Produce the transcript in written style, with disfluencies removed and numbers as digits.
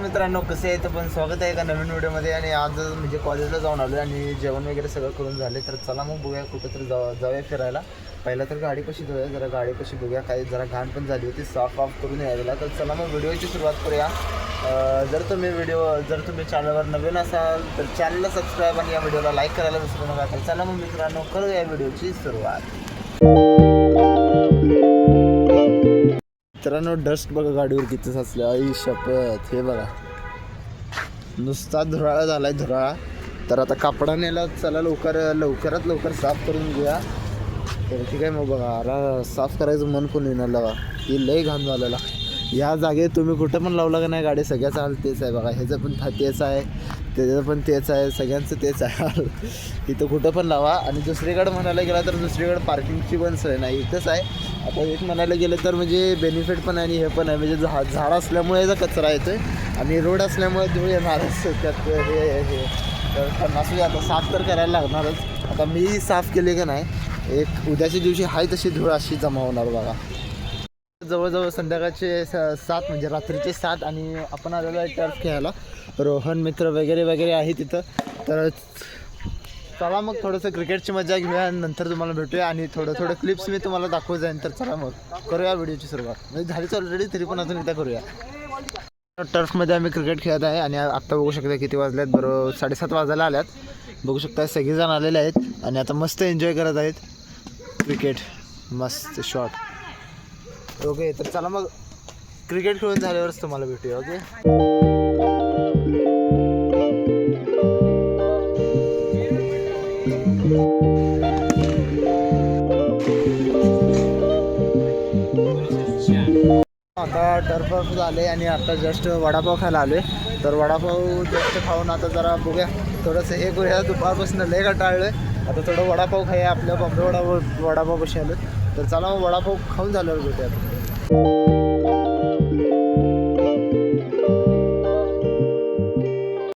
मित्रांनो, कसे आहेत? पण स्वागत आहे एका नवीन व्हिडिओमध्ये. आणि आज म्हणजे कॉलेजला जाऊन आलो आणि जेवण वगैरे सगळं करून झाले. तर चला मग बघूया कुठं जाऊया फिरायला. पहिला तर गाडी कशी धुया, जरा गाडी कशी बघूया. काही जरा घाण पण झाली होती, साफ करून यायला. तर चला मग व्हिडिओची सुरुवात करूया. जर तुम्ही चॅनलवर नवीन असाल तर चॅनलला सबस्क्राईब आणि या व्हिडिओला लाईक करायला विसरू नका. तर चला मग मित्रांनो, करूया व्हिडिओची सुरुवात. मित्रांनो, डस्ट बघा गाडीवर किती साचलं. आई शपथ, हे बघा नुसता धुराळा झालाय, धुराळा. तर आता कापडा नेला, चला लवकरात लवकर साफ करून घेऊया. तर ठीक आहे, मग बघा आता साफ करायचं मन पण येणार बघा. ही लय घाण झालेला. या जागेत तुम्ही कुठं पण लावला का नाही गाडी, सगळ्याचा हाल तेच आहे बघा. ह्याचं पण तेच आहे, त्याचं पण तेच आहे, सगळ्यांचं तेच आहे. इथं कुठं पण लावा. आणि दुसरीकडे म्हणायला गेला तर दुसरीकडे पार्किंगची पण सोय नाही, इथंच आहे. आता एक म्हणायला गेलं तर म्हणजे बेनिफिट पण आहे आणि हे पण आहे. म्हणजे झाड असल्यामुळे याचा कचरा येतो आहे आणि रोड असल्यामुळे धूळ येणारच त्यात. हे तर नसू आता साफ तर करायला लागणारच. आता मी साफ केले का नाही, एक उद्याच्या दिवशी हाय तशी धूळ अशी जमा होणार बघा. जवळजवळ संध्याकाळचे 7 म्हणजे रात्रीचे 7 आणि आपण आलेलो आहे टर्फ खेळायला. रोहन मित्र वगैरे वगैरे आहे तिथं. तर चला मग थोडंसं क्रिकेटची मजा घेऊया आणि नंतर तुम्हाला भेटूया. आणि थोडं क्लिप्स मी तुम्हाला दाखवत जाईन. तर चला मग करूया व्हिडिओची सुरुवात. म्हणजे झालीच ऑलरेडी, तरी पण अजून एकदा करूया. टर्फमध्ये आम्ही क्रिकेट खेळत आहे आणि आत्ता बघू शकता किती वाजले आहेत. बरोबर 7:30 वाजायला आल्यात. बघू शकता सगळेजण आलेले आहेत आणि आता मस्त एन्जॉय करत आहेत क्रिकेट. मस्त शॉट. ओके, तर चला मग क्रिकेट खेळून झाल्यावरच तुम्हाला भेटूया. ओके, आता टर्फ झाले आणि आता जस्ट वडापाव खायला आलो आहे. तर वडापाव जस्ट खाऊन आता जरा बघूया थोडंसं हे करूया. दुपारपासून लय कंटाळलो आहे. आता थोडं वडापाव खाऊया. आपल्या बॉम्बे वडापाव बशी आलो. तर चला मग वडापाव खाऊन झाल्यावर भेटूया.